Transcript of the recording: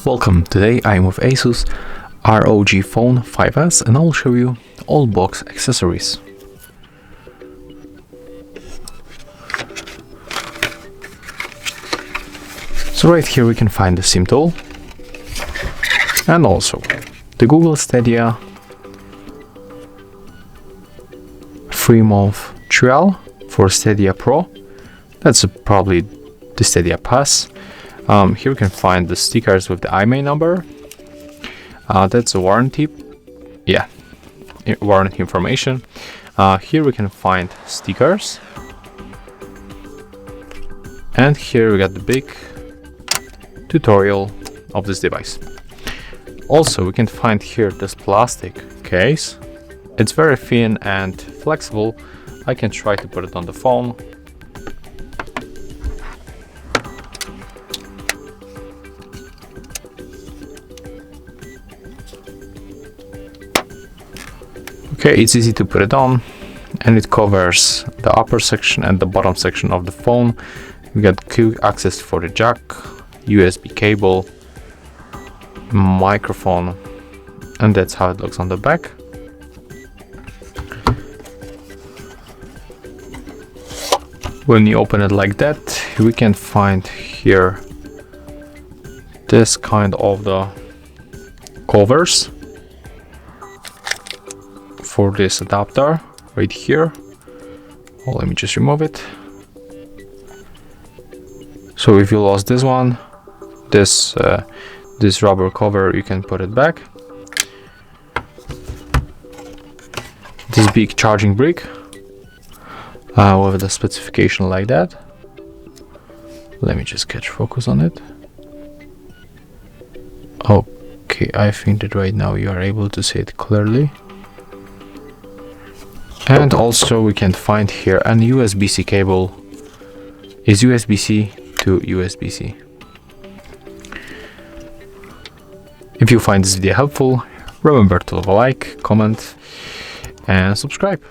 Welcome, today I am with ASUS ROG Phone 5S and I will show you all box accessories. So right here we can find the SIM tool and also the Google Stadia 3-month trial for Stadia Pro. That's probably the Stadia Pass. Here we can find the stickers with the IMEI number. That's a warranty. Yeah, warranty information. Here we can find stickers. And here we got the big tutorial of this device. Also, we can find here this plastic case. It's very thin and flexible. I can try to put it on the phone. Okay, it's easy to put it on, and it covers the upper section and the bottom section of the phone. We got quick access for the jack, USB cable, microphone, and that's how it looks on the back. When you open it like that, we can find here this kind of the covers for this adapter right here. Oh, let me just remove it. So if you lost this one, this rubber cover, you can put it back. This big charging brick with the specification like that. Let me just catch focus on it. Okay, I think that right now you are able to see it clearly. And also we can find here an USB-C cable. Is USB-C to USB-C. If you find this video helpful, remember to leave a like, comment and subscribe.